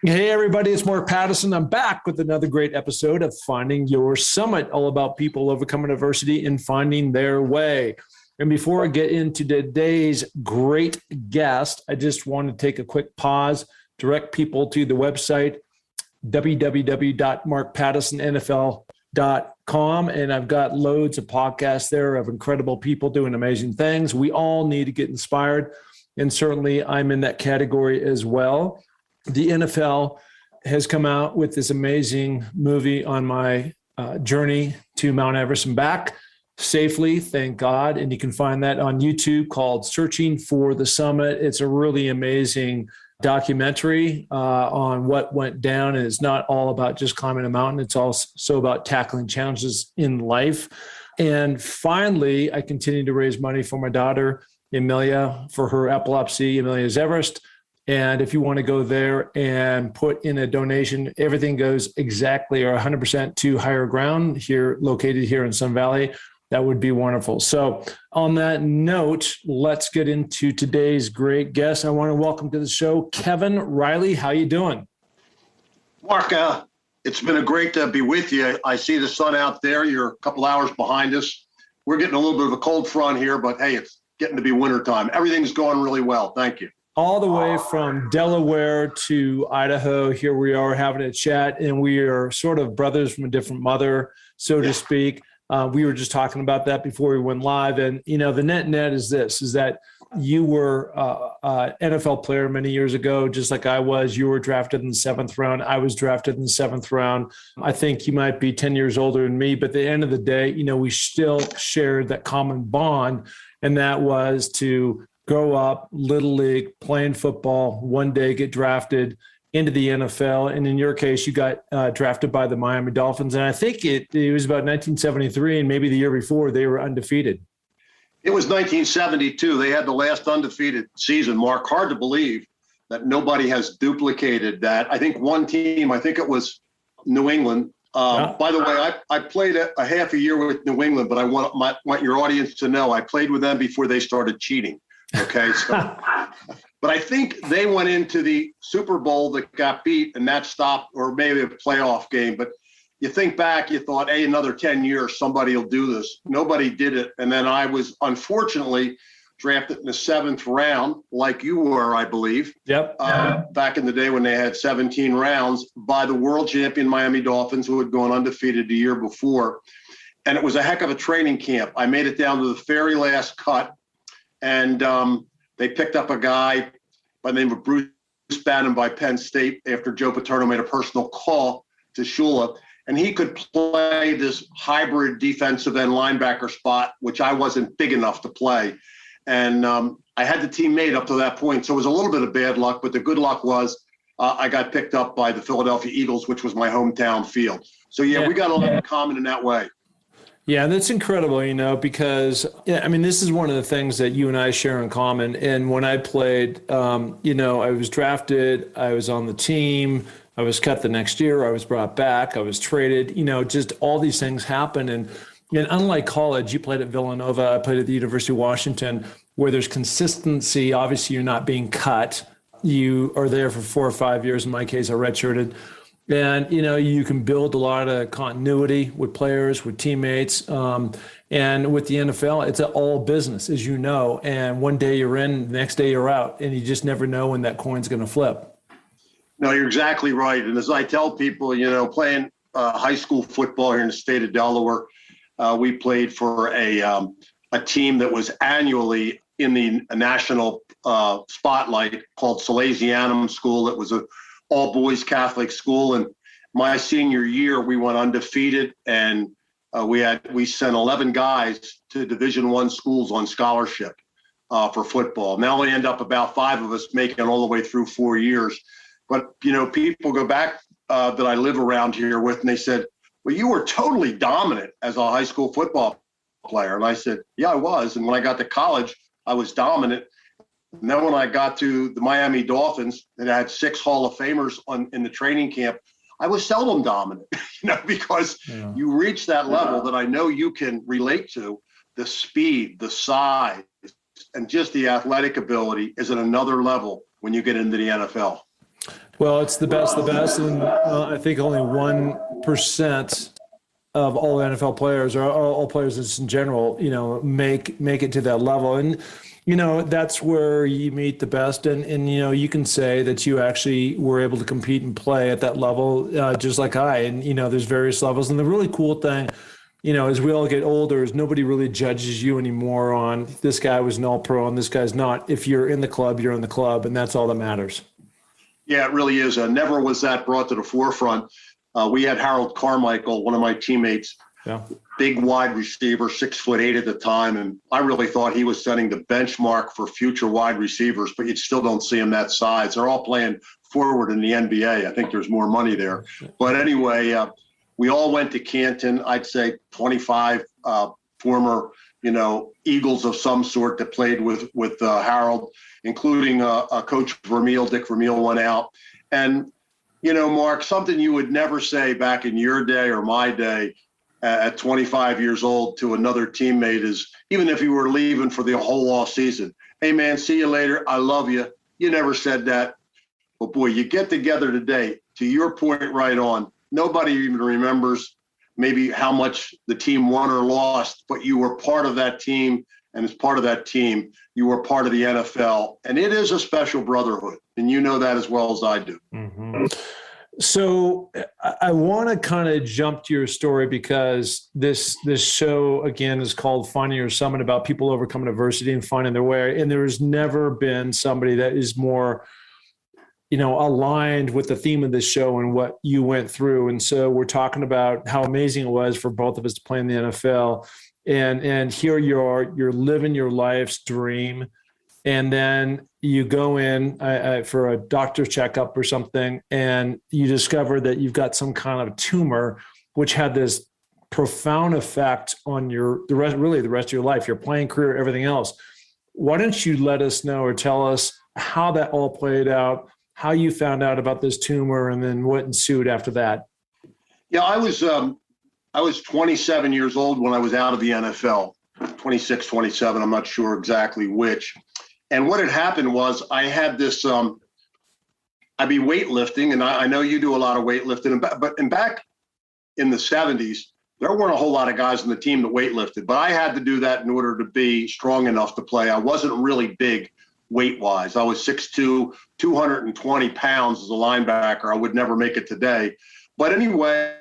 Hey, everybody, it's Mark Pattison. I'm back with another great episode of Finding Your Summit, all about people overcoming adversity and finding their way. And before I get into today's great guest, I just want to take a quick pause, direct people to the website, www.markpattisonnfl.com. And I've got loads of podcasts there of incredible people doing amazing things. We all need to get inspired. And certainly I'm in that category as well. The NFL has come out with this amazing movie on my journey to Mount Everest and back safely, thank God. And you can find that on YouTube called Searching for the Summit. It's a really amazing documentary on what went down. And it's not all about just climbing a mountain. It's also about tackling challenges in life. And finally, I continue to raise money for my daughter, Amelia, for her epilepsy, Amelia's Everest. And if you want to go there and put in a donation, everything goes exactly or 100% to Higher Ground here, located here in Sun Valley. That would be wonderful. So on that note, let's get into today's great guest. I want to welcome to the show, Kevin Reilly. How you doing? Mark, it's been a great to be with you. I see the sun out there. You're a couple hours behind us. We're getting a little bit of a cold front here, but hey, it's getting to be wintertime. Everything's going really well. Thank you. All the way from Delaware to Idaho, here we are having a chat, and we are sort of brothers from a different mother, so to speak. We were just talking about that before we went live. And, you know, the net is this, is that you were an NFL player many years ago, just like I was. You were drafted in the 7th round. I was drafted in the 7th round. I think you might be 10 years older than me, but at the end of the day, you know, we still shared that common bond, and that was to grow up, little league, playing football, one day get drafted into the NFL. And in your case, you got drafted by the Miami Dolphins. And I think it was about 1973, and maybe the year before, they were undefeated. It was 1972. They had the last undefeated season, Mark. Hard to believe that nobody has duplicated that. I think one team, I think it was New England. By the way, I played a half a year with New England, but I want your audience to know I played with them before they started cheating. Okay, so, but I think they went into the Super Bowl that got beat, and that stopped, or maybe a playoff game. But you think back, you thought, hey, another 10 years, somebody will do this. Nobody did it. And then I was unfortunately drafted in the 7th round, like you were, I believe. Yep. Back in the day when they had 17 rounds, by the world champion Miami Dolphins, who had gone undefeated the year before. And it was a heck of a training camp. I made it down to the very last cut. And they picked up a guy by the name of Bruce Bannon by Penn State after Joe Paterno made a personal call to Shula. And he could play this hybrid defensive end linebacker spot, which I wasn't big enough to play. And I had the team made up to that point. So it was a little bit of bad luck, but the good luck was I got picked up by the Philadelphia Eagles, which was my hometown field. So, yeah, we got a lot in common in that way. Yeah, that's incredible, you know, because, I mean, this is one of the things that you and I share in common. And when I played, you know, I was drafted, I was on the team, I was cut the next year, I was brought back, I was traded, you know, just all these things happen. And unlike college, you played at Villanova, I played at the University of Washington, where there's consistency. Obviously, you're not being cut. You are there for 4 or 5 years. In my case, I redshirted. And, you know, you can build a lot of continuity with players, with teammates. And with the NFL, it's all business, as you know. And one day you're in, the next day you're out. And you just never know when that coin's going to flip. No, you're exactly right. And as I tell people, you know, playing high school football here in the state of Delaware, we played for a team that was annually in the national spotlight called Salesianum School. It was a all-boys Catholic school. And my senior year, we went undefeated, and we sent 11 guys to Division I schools on scholarship for football. Now we end up about 5 of us making it all the way through 4 years. But, you know, people go back that I live around here with, and they said, well, you were totally dominant as a high school football player. And I said, yeah, I was. And when I got to college, I was dominant. And then when I got to the Miami Dolphins, and I had 6 Hall of Famers in the training camp, I was seldom dominant, you know, because you reach that level that I know you can relate to. The speed, the size, and just the athletic ability is at another level when you get into the NFL. Well, it's the best, and I think only 1% of all NFL players, or all players just in general, make it to that level. And that's where you meet the best, and you can say that you actually were able to compete and play at that level, just like I. And there's various levels, and the really cool thing, as we all get older, is nobody really judges you anymore on this guy was an all-pro and this guy's not. If you're in the club, you're in the club, and that's all that matters. Yeah, it really is. Never was that brought to the forefront. We had Harold Carmichael, one of my teammates, big wide receiver, 6'8" at the time. And I really thought he was setting the benchmark for future wide receivers, but you still don't see him that size. They're all playing forward in the NBA. I think there's more money there. But anyway, we all went to Canton. I'd say 25 former, Eagles of some sort that played with Harold, including Coach Vermeil. Dick Vermeil went out. And Mark, something you would never say back in your day or my day at 25 years old to another teammate is, even if you were leaving for the whole off season, hey, man, see you later. I love you. You never said that. But, boy, you get together today, to your point right on, nobody even remembers maybe how much the team won or lost, but you were part of that team. And as part of that team, you were part of the NFL. And it is a special brotherhood. And you know that as well as I do. Mm-hmm. So I want to kind of jump to your story, because this show, again, is called Finding Your Summit, about people overcoming adversity and finding their way. And there has never been somebody that is more, aligned with the theme of this show and what you went through. And so we're talking about how amazing it was for both of us to play in the NFL. And here you are, you're living your life's dream. And then you go in for a doctor checkup or something, and you discover that you've got some kind of tumor, which had this profound effect on the rest of your life, your playing career, everything else. Why don't you let us know, or tell us how that all played out, how you found out about this tumor, and then what ensued after that? Yeah, I was 27 years old when I was out of the NFL, 26, 27, I'm not sure exactly which. And what had happened was I had this, I'd be weightlifting, and I know you do a lot of weightlifting, but back in the 70s, there weren't a whole lot of guys on the team that weightlifted, but I had to do that in order to be strong enough to play. I wasn't really big weight-wise. I was 6'2", 220 pounds as a linebacker. I would never make it today. But anyway,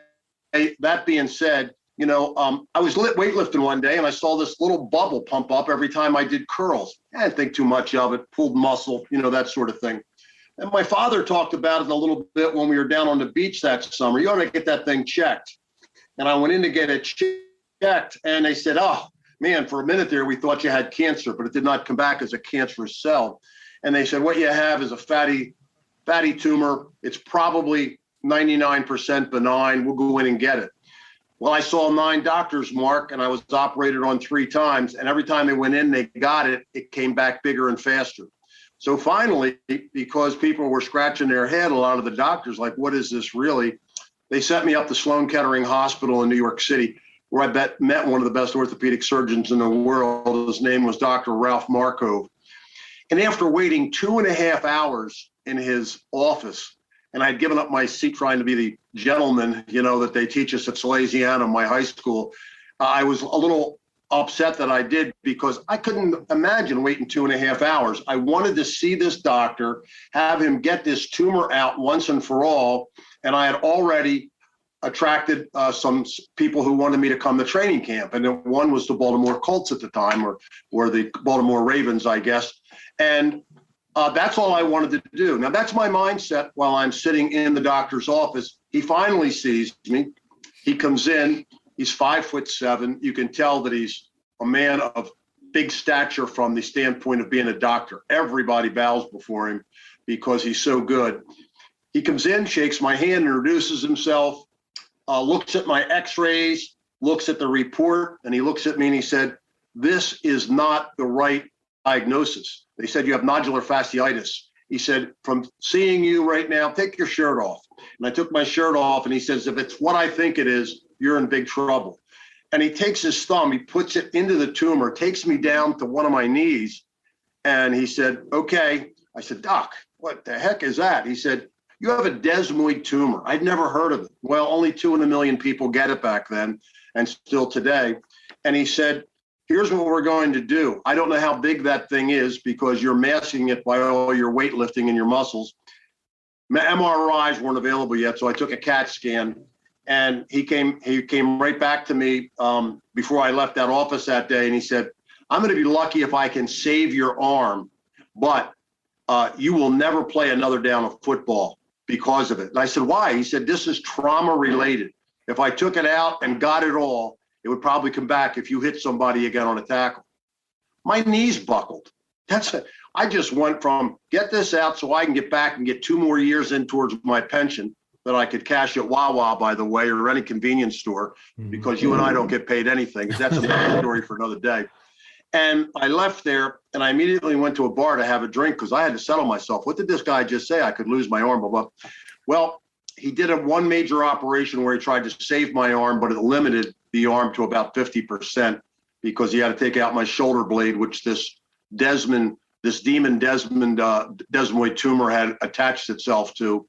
that being said, I was weightlifting one day, and I saw this little bubble pump up every time I did curls. I didn't think too much of it, pulled muscle, that sort of thing. And my father talked about it a little bit when we were down on the beach that summer. You ought to get that thing checked. And I went in to get it checked, and they said, oh, man, for a minute there, we thought you had cancer, but it did not come back as a cancerous cell. And they said, what you have is a fatty tumor. It's probably 99% benign. We'll go in and get it. Well, I saw 9 doctors, Mark, and I was operated on 3 times. And every time they went in, they got it. It came back bigger and faster. So finally, because people were scratching their head, a lot of the doctors, like, what is this really? They sent me up to Sloan Kettering Hospital in New York City, where I met one of the best orthopedic surgeons in the world. His name was Dr. Ralph Markov. And after waiting 2.5 hours in his office, and I'd given up my seat trying to be the gentleman, that they teach us at Salesianum, my high school, I was a little upset that I did, because I couldn't imagine waiting 2.5 hours. I wanted to see this doctor, have him get this tumor out once and for all. And I had already attracted some people who wanted me to come to training camp. And one was the Baltimore Colts at the time, or the Baltimore Ravens, I guess. And that's all I wanted to do. Now, that's my mindset while I'm sitting in the doctor's office. He finally sees me. He comes in. He's 5'7". You can tell that he's a man of big stature from the standpoint of being a doctor. Everybody bows before him because he's so good. He comes in, shakes my hand, introduces himself, looks at my x-rays, looks at the report, and he looks at me and he said, this is not the right diagnosis. They said, you have nodular fasciitis. He said, from seeing you right now, take your shirt off. And I took my shirt off, and he says, if it's what I think it is, you're in big trouble. And he takes his thumb, he puts it into the tumor, takes me down to one of my knees. And he said, okay. I said, Doc, what the heck is that? He said, you have a desmoid tumor. I'd never heard of it. Well, only 2 in a million people get it back then and still today. And he said, here's what we're going to do. I don't know how big that thing is because you're masking it by all your weightlifting and your muscles. MRIs weren't available yet, so I took a CAT scan. And he came right back to me before I left that office that day, and he said, I'm going to be lucky if I can save your arm, but you will never play another down of football because of it. And I said, why? He said, this is trauma related. If I took it out and got it all, it would probably come back if you hit somebody again on a tackle. My knees buckled. I just went from get this out so I can get back and get 2 more years in towards my pension that I could cash at Wawa, by the way, or any convenience store, because you and I don't get paid anything. That's another story for another day. And I left there and I immediately went to a bar to have a drink because I had to settle myself. What did this guy just say? I could lose my arm, blah, blah. Well, he did one major operation where he tried to save my arm, but it limited the arm to about 50% because he had to take out my shoulder blade, which this demon desmoid tumor had attached itself to.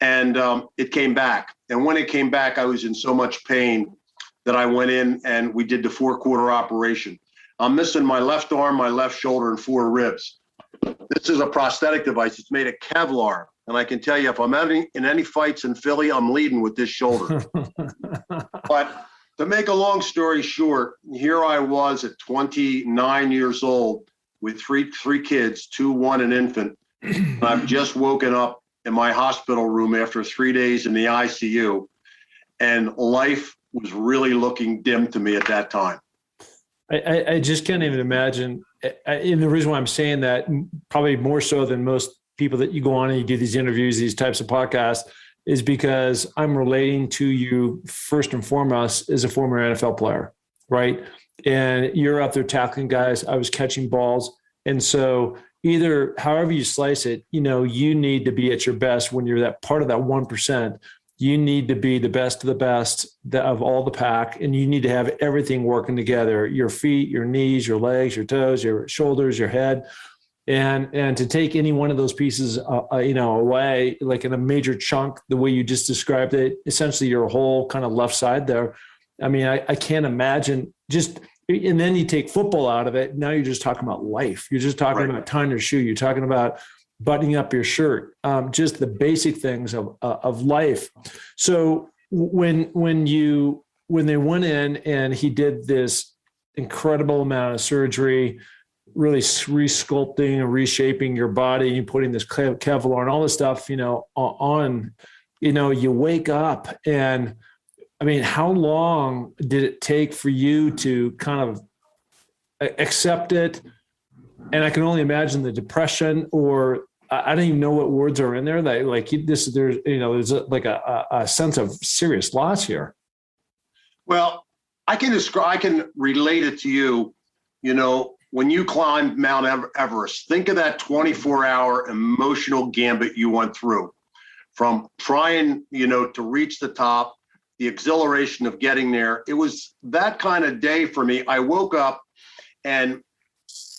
And it came back. And when it came back, I was in so much pain that I went in and we did the 4-quarter operation. I'm missing my left arm, my left shoulder, and 4 ribs. This is a prosthetic device. It's made of Kevlar. And I can tell you, if I'm in any fights in Philly, I'm leading with this shoulder. But to make a long story short, here I was at 29 years old with three kids, 2, 1, an infant. And I've just woken up in my hospital room after 3 days in the ICU. And life was really looking dim to me at that time. I just can't even imagine. And the reason why I'm saying that, probably more so than most people that you go on and you do these interviews, these types of podcasts, is because I'm relating to you first and foremost as a former NFL player, right? And you're out there tackling guys. I was catching balls. And so either however you slice it, you need to be at your best when you're that part of that 1%. You need to be the best of the best of all the pack, and you need to have everything working together: your feet, your knees, your legs, your toes, your shoulders, your head. And to take any one of those pieces, away, like in a major chunk, the way you just described it, essentially your whole kind of left side there. I mean, I can't imagine and then you take football out of it. Now you're just talking about life. You're just talking about tying your shoe. You're talking about buttoning up your shirt, just the basic things of life. So when they went in and he did this incredible amount of surgery, really resculpting and reshaping your body, and putting this Kevlar and all this stuff, on, you wake up. And I mean, how long did it take for you to kind of accept it? And I can only imagine the depression, or I don't even know what words are in there. That there's like a sense of serious loss here. Well, I can relate it to you. When you climbed Mount Everest, think of that 24-hour emotional gambit you went through, from trying, to reach the top, the exhilaration of getting there. It was that kind of day for me. I woke up and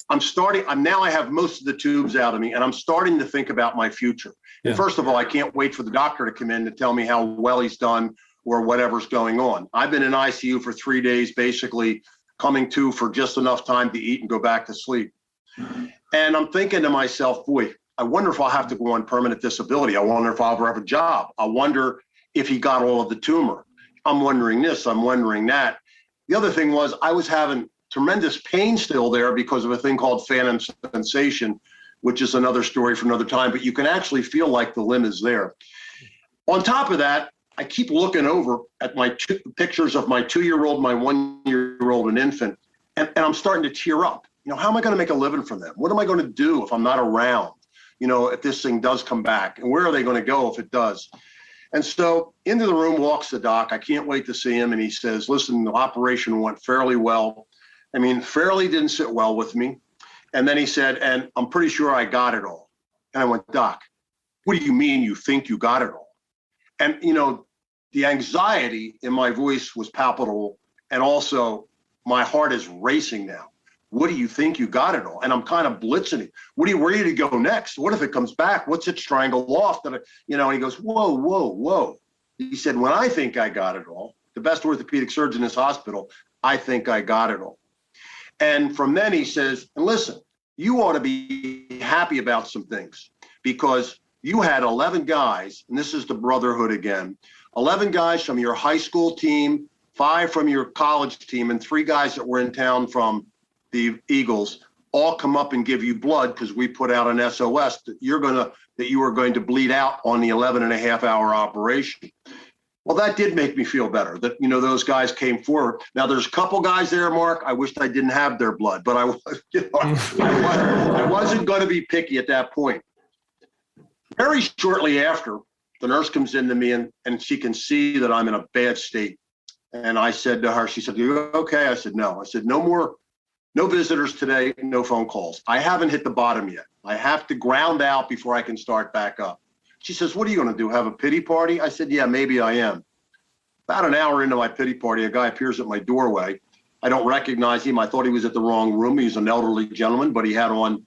now I have most of the tubes out of me, and I'm starting to think about my future. Yeah. And first of all, I can't wait for the doctor to come in to tell me how well he's done or whatever's going on. I've been in ICU for 3 days, basically coming to for just enough time to eat and go back to sleep. And I'm thinking to myself, boy, I wonder if I'll have to go on permanent disability. I wonder if I'll ever have a job. I wonder if he got all of the tumor. I'm wondering this, I'm wondering that. The other thing was I was having tremendous pain still there because of a thing called phantom sensation, which is another story for another time, but you can actually feel like the limb is there. On top of that, I keep looking over at my pictures of my 2-year-old, my 1-year-old, and infant, and I'm starting to tear up. How am I going to make a living from them? What am I going to do if I'm not around? If this thing does come back, and where are they going to go if it does? And so into the room walks the doc. I can't wait to see him. And he says, listen, the operation went fairly well. I mean, fairly didn't sit well with me. And then he said, and I'm pretty sure I got it all. And I went, Doc, what do you mean you think you got it all? And, the anxiety in my voice was palpable. And also my heart is racing now. what do you think? You got it all. And I'm kind of blitzing him. What are you ready to go next? What if it comes back? What's it strangled off? And he goes, whoa. He said, when I think I got it all, the best orthopedic surgeon in this hospital, I think I got it all. And from then he says, and listen, you ought to be happy about some things, because you had 11 guys, and this is the brotherhood again, 11 guys from your high school team, 5 from your college team, and 3 guys that were in town from the Eagles all come up and give you blood because we put out an SOS that you were going to bleed out on the 11.5-hour operation. Well, that did make me feel better that, those guys came forward. Now, there's a couple guys there, Mark. I wished I didn't have their blood, but I wasn't going to be picky at that point. Very shortly after, the nurse comes in to me and she can see that I'm in a bad state. And I said to her, she said, "You okay?" I said, "No." I said, no visitors today, no phone calls. I haven't hit the bottom yet. I have to ground out before I can start back up. She says, "What are you going to do? Have a pity party?" I said, "Yeah, maybe I am." About an hour into my pity party, a guy appears at my doorway. I don't recognize him. I thought he was at the wrong room. He's an elderly gentleman, but he had on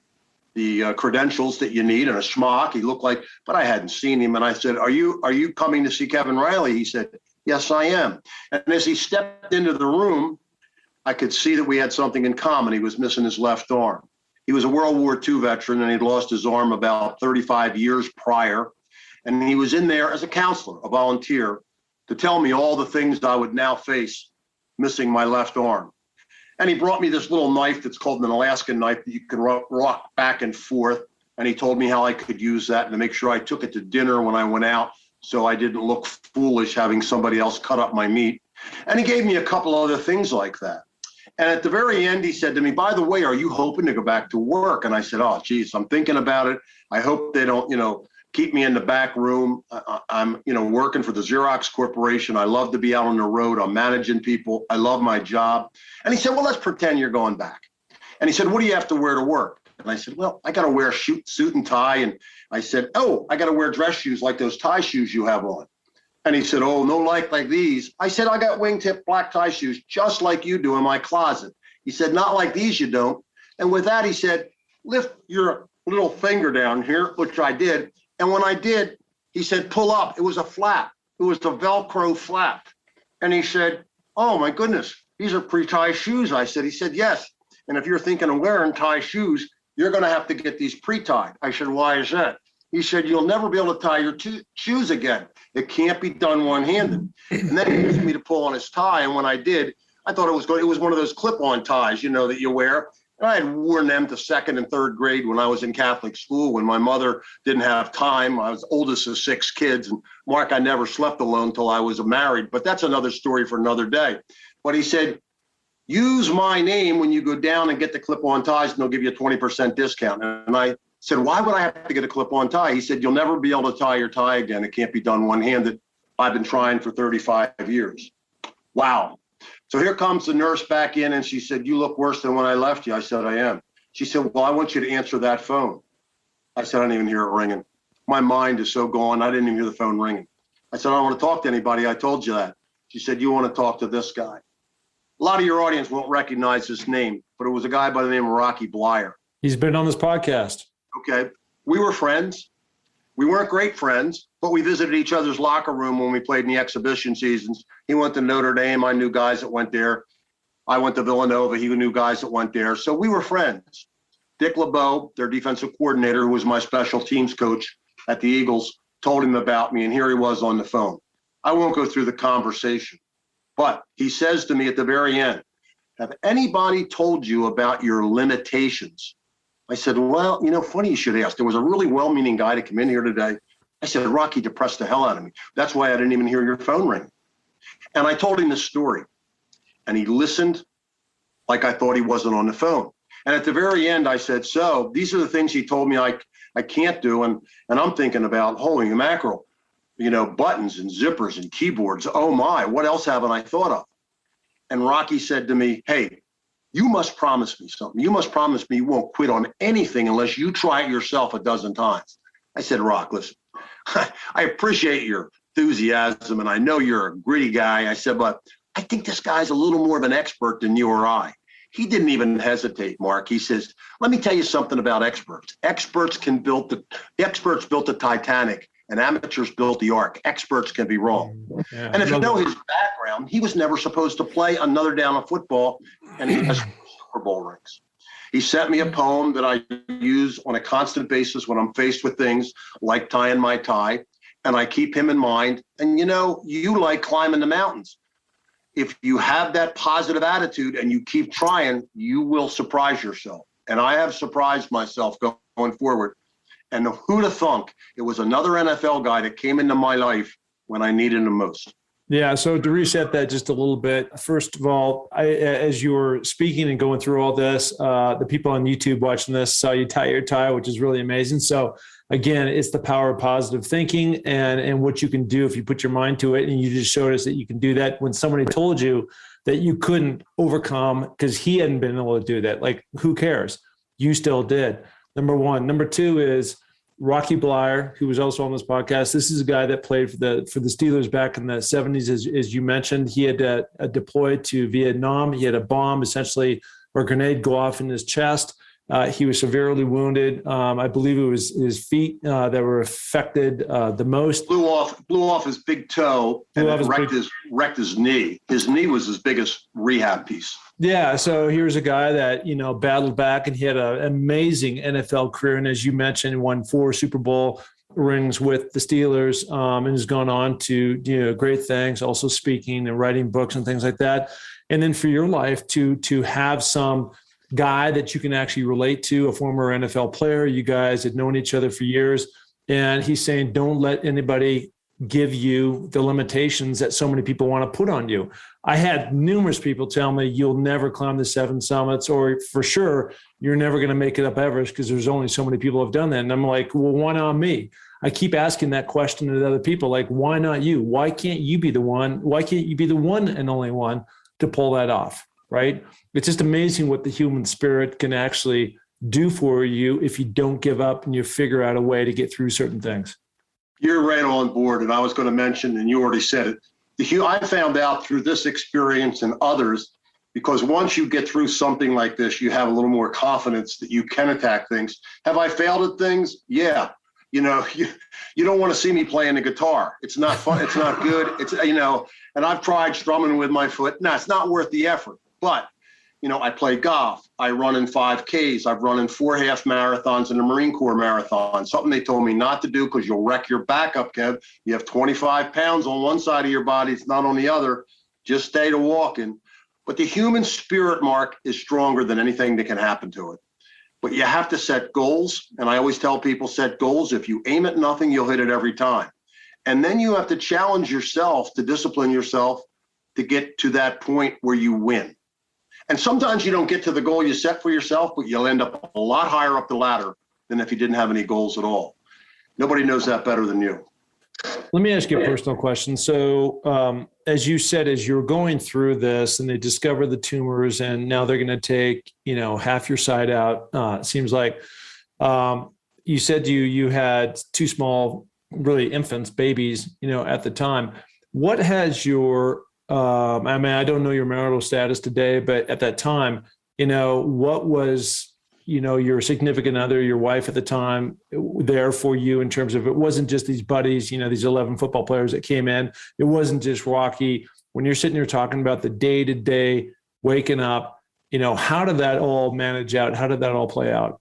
the credentials that you need and a schmuck. He looked like, but I hadn't seen him. And I said, Are you coming to see Kevin Reilly? He said, "Yes, I am." And as he stepped into the room, I could see that we had something in common. He was missing his left arm. He was a World War II veteran, and he'd lost his arm about 35 years prior. And he was in there as a counselor, a volunteer, to tell me all the things I would now face missing my left arm. And he brought me this little knife that's called an Alaskan knife that you can rock back and forth. And he told me how I could use that and to make sure I took it to dinner when I went out so I didn't look foolish having somebody else cut up my meat. And he gave me a couple other things like that. And at the very end, he said to me, "By the way, are you hoping to go back to work?" And I said, "Oh, geez, I'm thinking about it. I hope they don't, keep me in the back room. I'm, working for the Xerox Corporation. I love to be out on the road. I'm managing people. I love my job." And he said, "Well, let's pretend you're going back." And he said, "What do you have to wear to work?" And I said, "Well, I got to wear a suit and tie." And I said, "Oh, I got to wear dress shoes like those tie shoes you have on." And he said, "Oh, no, like these." I said, "I got wingtip black tie shoes just like you do in my closet." He said, "Not like these, you don't." And with that, he said, "Lift your little finger down here," which I did. And when I did, he said, "Pull up." It was a flap. It was the Velcro flap. And he said, "Oh, my goodness, these are pre-tie shoes." I said, he said, "Yes. And if you're thinking of wearing tie shoes, you're going to have to get these pre-tied." I said, "Why is that?" He said, "You'll never be able to tie your shoes again. It can't be done one-handed." And then he asked me to pull on his tie. And when I did, I thought it was good. It was one of those clip-on ties, that you wear. And I had worn them to 2nd and 3rd grade when I was in Catholic school, when my mother didn't have time. I was oldest of 6 kids. And Mark, I never slept alone till I was married. But that's another story for another day. But he said, "Use my name when you go down and get the clip-on ties, and they'll give you a 20% discount." And I said, "Why would I have to get a clip-on tie?" He said, "You'll never be able to tie your tie again. It can't be done one-handed. I've been trying for 35 years. Wow. So here comes the nurse back in, and she said, "You look worse than when I left you." I said, "I am." She said, "Well, I want you to answer that phone." I said, "I didn't even hear it ringing. My mind is so gone. I didn't even hear the phone ringing." I said, "I don't want to talk to anybody. I told you that." She said, "You want to talk to this guy." A lot of your audience won't recognize his name, but it was a guy by the name of Rocky Blyer. He's been on this podcast. Okay. We were friends. We weren't great friends, but we visited each other's locker room when we played in the exhibition seasons. He went to Notre Dame. I knew guys that went there. I went to Villanova. He knew guys that went there. So we were friends. Dick LeBeau, their defensive coordinator, who was my special teams coach at the Eagles, told him about me, and here he was on the phone. I won't go through the conversation, but he says to me at the very end, "Have anybody told you about your limitations?" I said, "Well, funny you should ask. There was a really well-meaning guy to come in here today." I said, "Rocky depressed the hell out of me. That's why I didn't even hear your phone ring." And I told him the story, and he listened like I thought he wasn't on the phone. And at the very end, I said, "So these are the things he told me I can't do." And I'm thinking about, holy mackerel, buttons and zippers and keyboards. Oh my, what else haven't I thought of? And Rocky said to me, "Hey, you must promise me something. You must promise me you won't quit on anything unless you try it yourself a dozen times." I said, "Rock, listen, I appreciate your enthusiasm, and I know you're a gritty guy." I said, "But I think this guy's a little more of an expert than you or I. He didn't even hesitate, Mark. He says, let me tell you something about experts. Experts built the Titanic and amateurs built the Ark. Experts can be wrong. Yeah, and if you know his background, he was never supposed to play another down of football, and he has Super Bowl rings. He sent me a poem that I use on a constant basis when I'm faced with things like tying my tie, and I keep him in mind. And you like climbing the mountains. If you have that positive attitude and you keep trying, you will surprise yourself. And I have surprised myself going forward. And who'd have thunk it was another NFL guy that came into my life when I needed him most. Yeah. So to reset that just a little bit, first of all, as you were speaking and going through all this, the people on YouTube watching this saw you tie your tie, which is really amazing. So again, it's the power of positive thinking and what you can do if you put your mind to it. And you just showed us that you can do that when somebody told you that you couldn't overcome because he hadn't been able to do that. Like, who cares? You still did. Number one. Number two is Rocky Bleier, who was also on this podcast. This is a guy that played for the Steelers back in the 70s, as you mentioned. He had deployed to Vietnam. He had a bomb, essentially, or grenade go off in his chest. He was severely wounded. I believe it was his feet that were affected the most. Blew off his big toe and wrecked his knee. His knee was his biggest rehab piece. Yeah, so here's a guy that, battled back, and he had an amazing NFL career. And as you mentioned, won 4 Super Bowl rings with the Steelers, and has gone on to great things, also speaking and writing books and things like that. And then for your life to have some guy that you can actually relate to, a former NFL player. You guys had known each other for years. And he's saying, don't let anybody give you the limitations that so many people want to put on you. I had numerous people tell me you'll never climb the 7 summits, or for sure, you're never going to make it up Everest because there's only so many people have done that. And I'm like, well, why not me? I keep asking that question to other people, like, why not you? Why can't you be the one? Why can't you be the one and only one to pull that off? Right? It's just amazing what the human spirit can actually do for you if you don't give up and you figure out a way to get through certain things. You're right on board. And I was going to mention, and you already said it, I found out through this experience and others, because once you get through something like this, you have a little more confidence that you can attack things. Have I failed at things? Yeah. You don't want to see me playing the guitar. It's not fun. It's not good. And I've tried strumming with my foot. No, it's not worth the effort. But, I play golf. I run in 5Ks. I've run in 4 half marathons and a Marine Corps marathon, something they told me not to do because you'll wreck your back up, Kev. You have 25 pounds on one side of your body. It's not on the other. Just stay to walking. But the human spirit, Mark, is stronger than anything that can happen to it. But you have to set goals. And I always tell people, set goals. If you aim at nothing, you'll hit it every time. And then you have to challenge yourself to discipline yourself to get to that point where you win. And sometimes you don't get to the goal you set for yourself, but you'll end up a lot higher up the ladder than if you didn't have any goals at all. Nobody knows that better than you. Let me ask you a personal question. So as you said, as you're going through this and they discover the tumors and now they're going to take, half your side out, it seems like you said you had 2 small, really infants, babies, at the time. What has your I don't know your marital status today, but at that time, what was, your significant other, your wife at the time there for you in terms of, it wasn't just these buddies, these 11 football players that came in. It wasn't just Rocky. When you're sitting here talking about the day-to-day waking up, how did that all manage out? How did that all play out?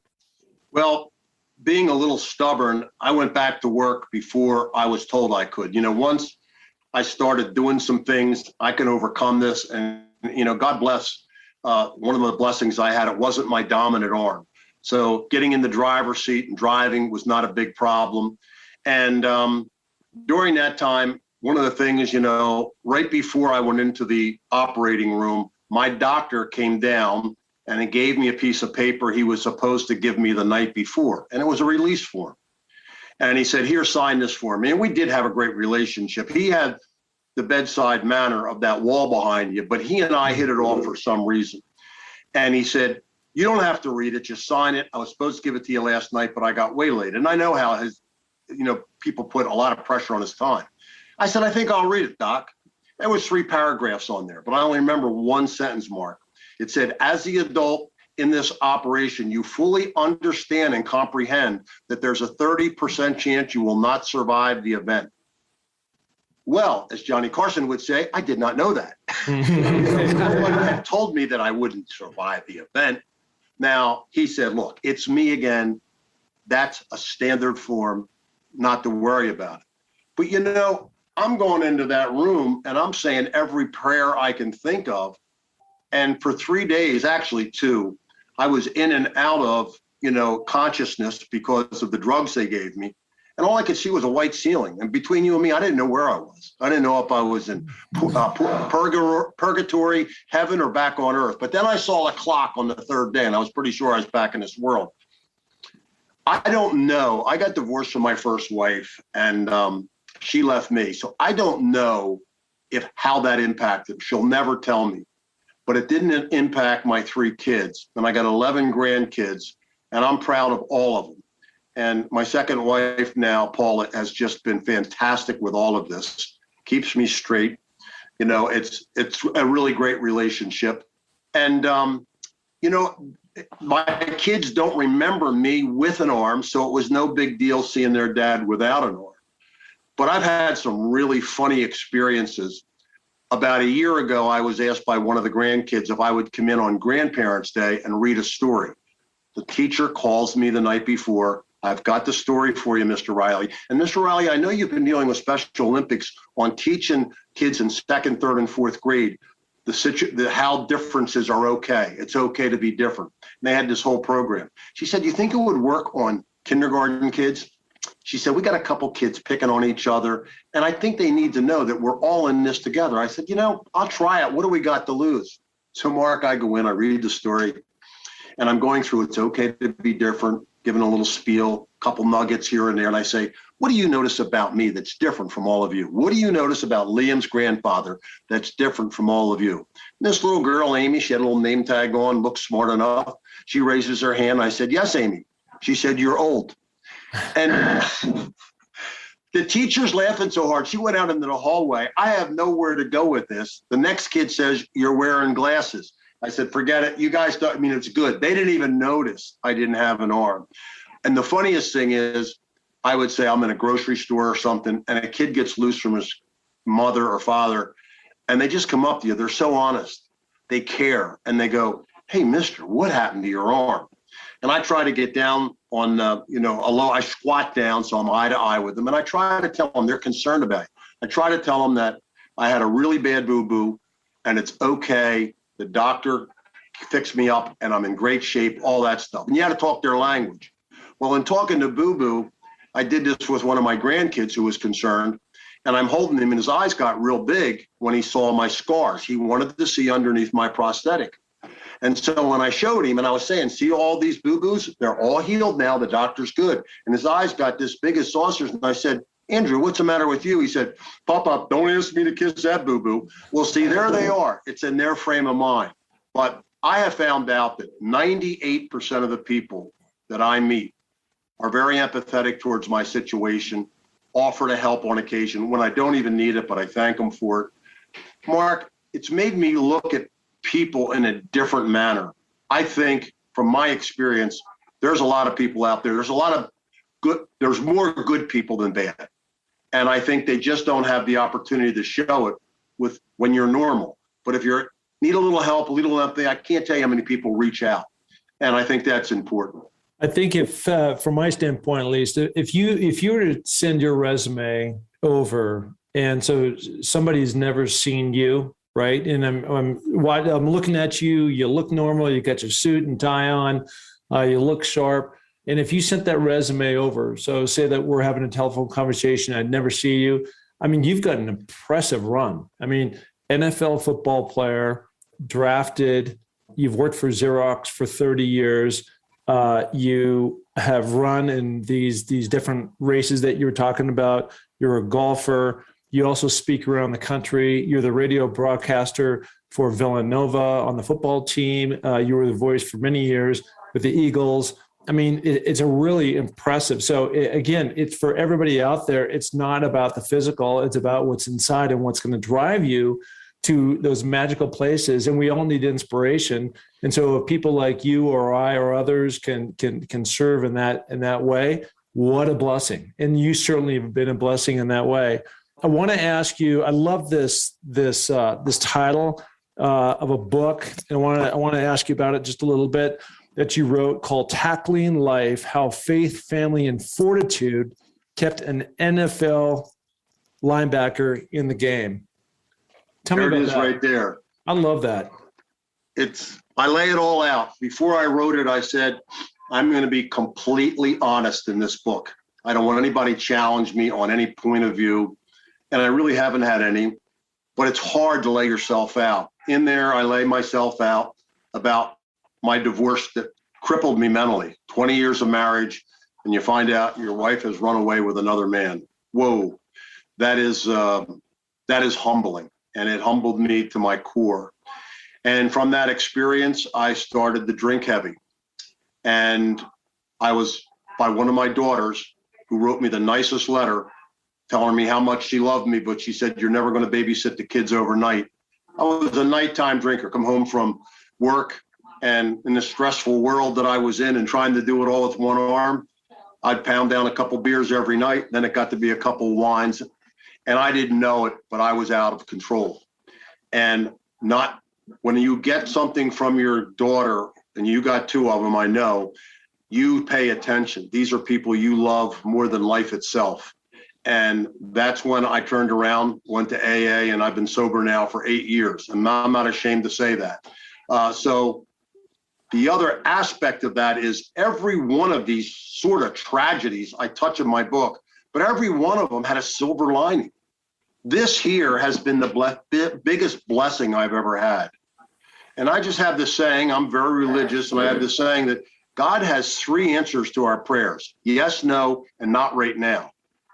Well, being a little stubborn, I went back to work before I was told I could. Once I started doing some things, I can overcome this. And, God bless, one of the blessings I had, it wasn't my dominant arm. So getting in the driver's seat and driving was not a big problem. And during that time, one of the things, right before I went into the operating room, my doctor came down and he gave me a piece of paper he was supposed to give me the night before. And it was a release form. And he said, here, sign this for me. And we did have a great relationship. He had the bedside manner of that wall behind you, but he and I hit it off for some reason. And he said, you don't have to read it, just sign it. I was supposed to give it to you last night, but I got waylaid. And I know how people put a lot of pressure on his time. I said, I think I'll read it, Doc. There was 3 paragraphs on there, but I only remember one sentence, Mark. It said, as the adult in this operation, you fully understand and comprehend that there's a 30% chance you will not survive the event. Well, as Johnny Carson would say, I did not know that. No one had told me that I wouldn't survive the event. Now, he said, look, it's me again. That's a standard form, not to worry about it. But, you know, I'm going into that room and I'm saying every prayer I can think of. And for 3 days, actually 2, I was in and out of, you know, consciousness because of the drugs they gave me. And all I could see was a white ceiling. And between you and me, I didn't know where I was. I didn't know if I was in purgatory, heaven, or back on earth. But then I saw a clock on the 3rd day, and I was pretty sure I was back in this world. I don't know. I got divorced from my first wife, and she left me. So I don't know how that impacted. She'll never tell me. But it didn't impact my 3 kids. And I got 11 grandkids, and I'm proud of all of them. And my second wife now, Paula, has just been fantastic with all of this. Keeps me straight. You know, it's a really great relationship. And, you know, my kids don't remember me with an arm, so it was no big deal seeing their dad without an arm. But I've had some really funny experiences. About a year ago, I was asked by one of the grandkids if I would come in on Grandparents' Day and read a story. The teacher calls me the night before. I've got the story for you, Mr. Reilly. And Mr. Reilly, I know you've been dealing with Special Olympics on teaching kids in 2nd, 3rd, and 4th grade how differences are okay. It's okay to be different. And they had this whole program. She said, "Do you think it would work on kindergarten kids?" She said, "We got a couple kids picking on each other, and I think they need to know that we're all in this together." I said, "You know, I'll try it. What do we got to lose?" So, Mark, I go in, I read the story, and I'm going through it's okay to be different, giving a little spiel, a couple nuggets here and there. And I say, "What do you notice about me that's different from all of you? What do you notice about Liam's grandfather that's different from all of you?" And this little girl, Amy, she had a little name tag on, looked smart enough. She raises her hand. I said, "Yes, Amy." She said, "You're old." And the teacher's laughing so hard, she went out into the hallway. I have nowhere to go with this. The next kid says, "You're wearing glasses." I said, "Forget it. You guys don't, I mean, it's good." They didn't even notice I didn't have an arm. And the funniest thing is, I would say I'm in a grocery store or something, and a kid gets loose from his mother or father, and they just come up to you. They're so honest. They care. And they go, "Hey, mister, what happened to your arm?" And I try to get down on, I squat down so I'm eye to eye with them. And I try to tell them they're concerned about it. I try to tell them that I had a really bad boo-boo and it's okay. The doctor fixed me up and I'm in great shape, all that stuff. And you had to talk their language. Well, in talking to boo-boo, I did this with one of my grandkids who was concerned, and I'm holding him and his eyes got real big when he saw my scars. He wanted to see underneath my prosthetic. And so when I showed him and I was saying, "See all these boo-boos? They're all healed now. The doctor's good." And his eyes got this big as saucers. And I said, "Andrew, what's the matter with you?" He said, "Papa, don't ask me to kiss that boo-boo." Well, see, there they are. It's in their frame of mind. But I have found out that 98% of the people that I meet are very empathetic towards my situation, offer to help on occasion when I don't even need it, but I thank them for it. Mark, it's made me look at people in a different manner. I think from my experience, there's a lot of people out there. There's more good people than bad. And I think they just don't have the opportunity to show it when you're normal. But if you need a little help, a little empathy, I can't tell you how many people reach out. And I think that's important. I think if, from my standpoint, at least, if you were to send your resume over, and so somebody's never seen you, right? And I'm looking at you. You look normal. You got your suit and tie on. You look sharp. And if you sent that resume over, so say that we're having a telephone conversation, I'd never see you. I mean, you've got an impressive run. I mean, NFL football player, drafted. You've worked for Xerox for 30 years. You have run in these different races that you were talking about. You're a golfer. You also speak around the country. You're the radio broadcaster for Villanova on the football team. You were the voice for many years with the Eagles. I mean, it's a really impressive. So again, it's for everybody out there. It's not about the physical. It's about what's inside and what's going to drive you to those magical places, and we all need inspiration. And so if people like you or I or others can serve in that way, what a blessing. And you certainly have been a blessing in that way. I want to ask you, I love this title of a book. And I want to ask you about it just a little bit, that you wrote, called Tackling Life: How Faith, Family, and Fortitude Kept an NFL Linebacker in the Game. Tell me about that. There it is right there. I love that. I lay it all out. Before I wrote it, I said, I'm going to be completely honest in this book. I don't want anybody to challenge me on any point of view. And I really haven't had any, but it's hard to lay yourself out. In there, I lay myself out about my divorce that crippled me mentally. 20 years of marriage, and you find out your wife has run away with another man. Whoa, that is humbling, and it humbled me to my core. And from that experience, I started to drink heavy. And I was by one of my daughters, who wrote me the nicest letter, telling me how much she loved me, but she said, you're never going to babysit the kids overnight. I was a nighttime drinker, come home from work, and in the stressful world that I was in and trying to do it all with one arm, I'd pound down a couple beers every night. Then it got to be a couple wines, and I didn't know it, but I was out of control. And when you get something from your daughter, and you got two of them, I know, you pay attention. These are people you love more than life itself. And that's when I turned around, went to AA, and I've been sober now for 8 years. And I'm not ashamed to say that. So the other aspect of that is every one of these sort of tragedies I touch in my book, but every one of them had a silver lining. This here has been the biggest blessing I've ever had. And I just have this saying, I'm very religious, and I have this saying that God has 3 answers to our prayers: yes, no, and not right now.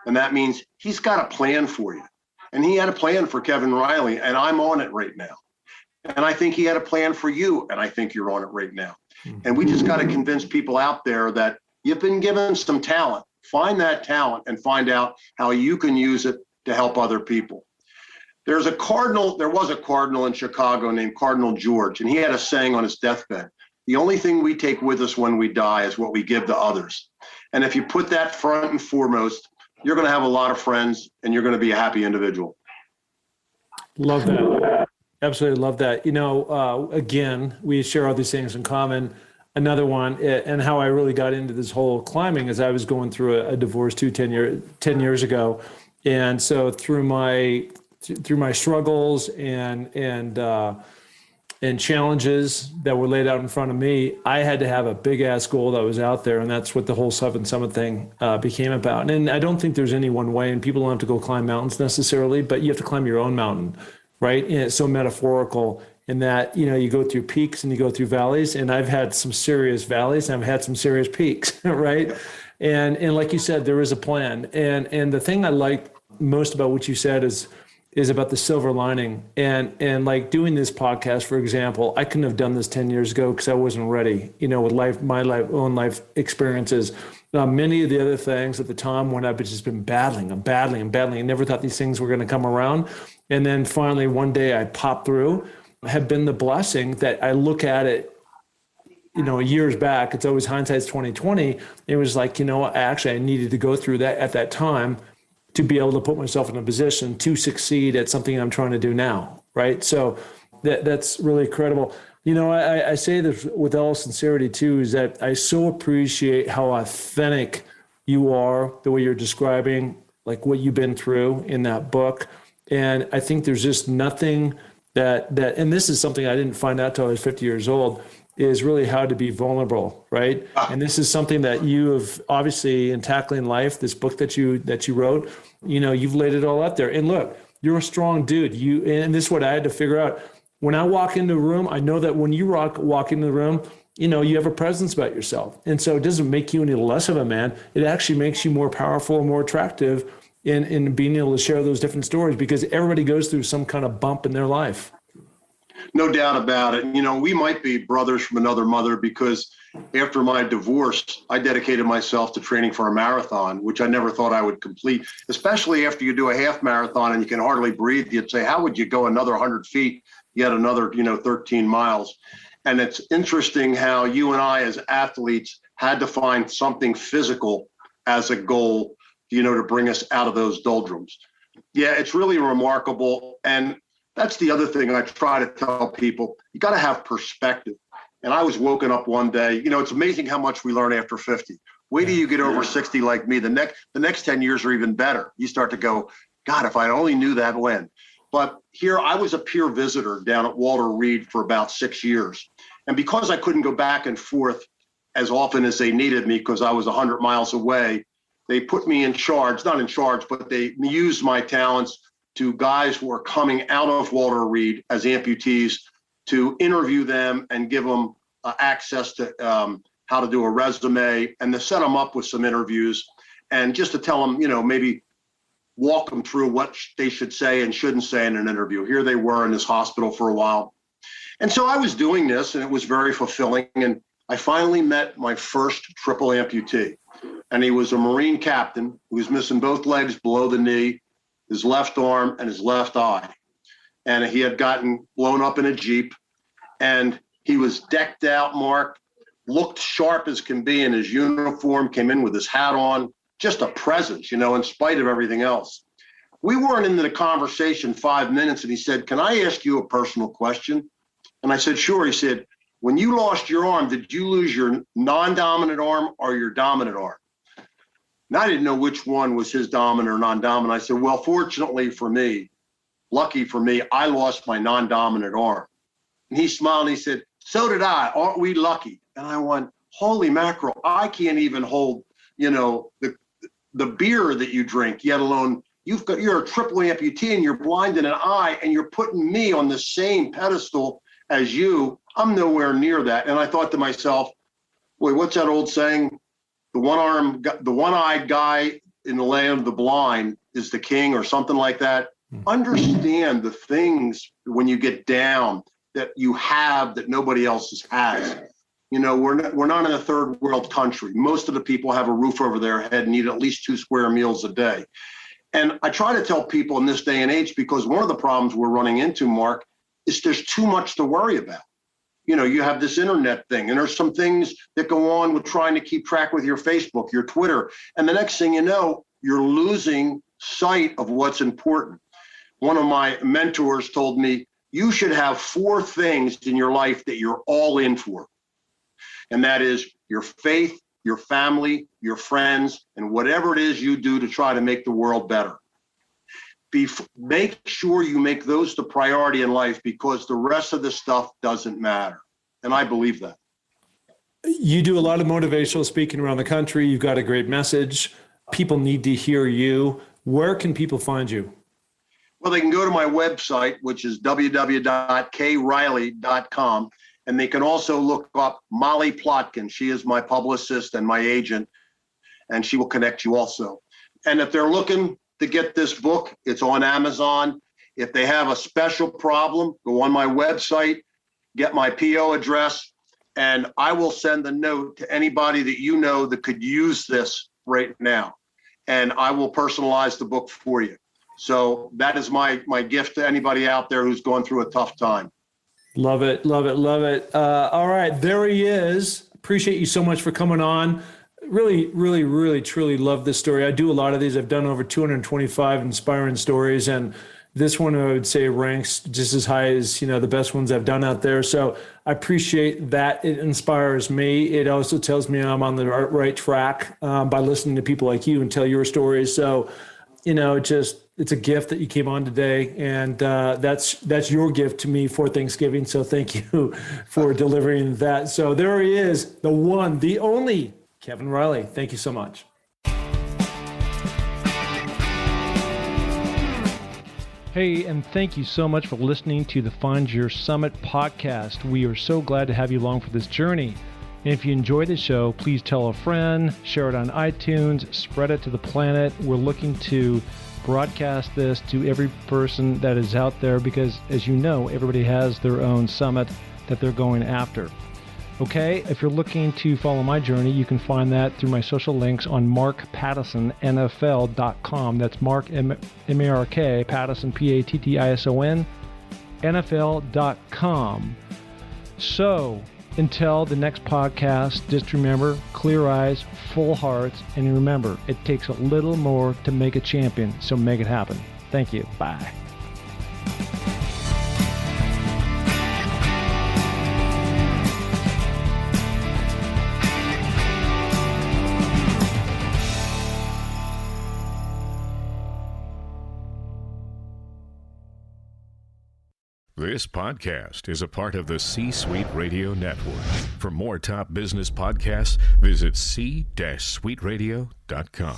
And that means he's got a plan for you. And he had a plan for Kevin Reilly, and I'm on it right now. And I think he had a plan for you, and I think you're on it right now. And we just got to convince people out there that you've been given some talent. Find that talent and find out how you can use it to help other people. There was a cardinal in Chicago named Cardinal George, and he had a saying on his deathbed: the only thing we take with us when we die is what we give to others. And if you put that front and foremost, you're going to have a lot of friends, and you're going to be a happy individual. Love that. Absolutely love that. Again, we share all these things in common. Another one, and how I really got into this whole climbing, is I was going through a divorce 10 years ago. And so through my struggles and challenges that were laid out in front of me, I had to have a big ass goal that was out there. And that's what the whole Seven Summit thing became about. And I don't think there's any one way, and people don't have to go climb mountains necessarily, but you have to climb your own mountain, right? And it's so metaphorical in that, you go through peaks and you go through valleys, and I've had some serious valleys and I've had some serious peaks, right? And like you said, there is a plan. And the thing I like most about what you said is about the silver lining. And like doing this podcast, for example, I couldn't have done this 10 years ago because I wasn't ready, with my own life experiences. Many of the other things at the time when I've just been battling and never thought these things were going to come around. And then finally one day I popped through, have been the blessing that I look at it, years back. It's always hindsight's 2020. It was like, I needed to go through that at that time to be able to put myself in a position to succeed at something I'm trying to do now, right? So that's really incredible. I say this with all sincerity too, is that I so appreciate how authentic you are, the way you're describing like what you've been through in that book. And I think there's just nothing that, and this is something I didn't find out till I was 50 years old, is really how to be vulnerable, right? And this is something that you have obviously in Tackling Life, this book that you wrote, you've laid it all out there. And look, you're a strong dude. And this is what I had to figure out. When I walk into a room, I know that when you walk into the room, you have a presence about yourself. And so it doesn't make you any less of a man. It actually makes you more powerful and more attractive in being able to share those different stories, because everybody goes through some kind of bump in their life. No doubt about it. We might be brothers from another mother, because after my divorce, I dedicated myself to training for a marathon, which I never thought I would complete, especially after you do a half marathon and you can hardly breathe. You'd say, how would you go another 100 feet, yet another, 13 miles? And it's interesting how you and I as athletes had to find something physical as a goal, to bring us out of those doldrums. Yeah, it's really remarkable. And that's the other thing I try to tell people. You got to have perspective. And I was woken up one day. It's amazing how much we learn after 50. Wait till you get over 60 like me. The next 10 years are even better. You start to go, God, if I only knew that when. But here I was a peer visitor down at Walter Reed for about 6 years. And because I couldn't go back and forth as often as they needed me because I was 100 miles away, they put me in charge, not in charge, but they used my talents to guys who are coming out of Walter Reed as amputees to interview them and give them access to how to do a resume and to set them up with some interviews and just to tell them, maybe walk them through what they should say and shouldn't say in an interview. Here they were in this hospital for a while. And so I was doing this and it was very fulfilling. And I finally met my first triple amputee. And he was a Marine captain who was missing both legs below the knee, his left arm and his left eye. And he had gotten blown up in a Jeep and he was decked out, Mark, looked sharp as can be in his uniform, came in with his hat on, just a presence, in spite of everything else. We weren't into the conversation 5 minutes and he said, can I ask you a personal question? And I said, sure. He said, when you lost your arm, did you lose your non-dominant arm or your dominant arm? And I didn't know which one was his dominant or non-dominant. I said, well, fortunately for me, lucky for me, I lost my non-dominant arm. And he smiled and he said, so did I. Aren't we lucky? And I went, holy mackerel, I can't even hold, the beer that you drink, yet alone you're a triple amputee and you're blind in an eye and you're putting me on the same pedestal as you. I'm nowhere near that. And I thought to myself, boy, what's that old saying? The one-eyed guy in the land of the blind is the king or something like that. Understand the things when you get down that you have that nobody else has. We're not in a third world country. Most of the people have a roof over their head and eat at least 2 square meals a day. And I try to tell people in this day and age, because one of the problems we're running into, Mark, is there's too much to worry about. You have this internet thing, and there's some things that go on with trying to keep track with your Facebook, your Twitter. And the next thing you know, you're losing sight of what's important. One of my mentors told me, you should have 4 things in your life that you're all in for. And that is your faith, your family, your friends, and whatever it is you do to try to make the world better. Make sure you make those the priority in life because the rest of the stuff doesn't matter. And I believe that. You do a lot of motivational speaking around the country. You've got a great message. People need to hear you. Where can people find you? Well, they can go to my website, which is www.kreilly.com. And they can also look up Molly Plotkin. She is my publicist and my agent, and she will connect you also. And if they're looking to get this book, it's on Amazon. If they have a special problem, go on my website, get my PO address, and I will send a note to anybody that that could use this right now. And I will personalize the book for you. So that is my gift to anybody out there who's going through a tough time. Love it. Love it. Love it. All right. There he is. Appreciate you so much for coming on. Really, really, really, truly love this story. I do a lot of these. I've done over 225 inspiring stories, and this one I would say ranks just as high as, the best ones I've done out there. So I appreciate that. It inspires me. It also tells me I'm on the right track by listening to people like you and tell your stories. So, it's a gift that you came on today, and that's your gift to me for Thanksgiving. So thank you for delivering that. So there he is, the one, the only Kevin Reilly. Thank you so much. Hey, and thank you so much for listening to the Find Your Summit podcast. We are so glad to have you along for this journey. And if you enjoy the show, please tell a friend, share it on iTunes, spread it to the planet. We're looking to broadcast this to every person that is out there because, as you know, everybody has their own summit that they're going after. Okay, if you're looking to follow my journey, you can find that through my social links on markpattisonnfl.com. That's Mark, M-A-R-K, Pattison, P-A-T-T-I-S-O-N, NFL.com. So, until the next podcast, just remember, clear eyes, full hearts, and remember, it takes a little more to make a champion, so make it happen. Thank you. Bye. This podcast is a part of the C-Suite Radio Network. For more top business podcasts, visit c-suiteradio.com.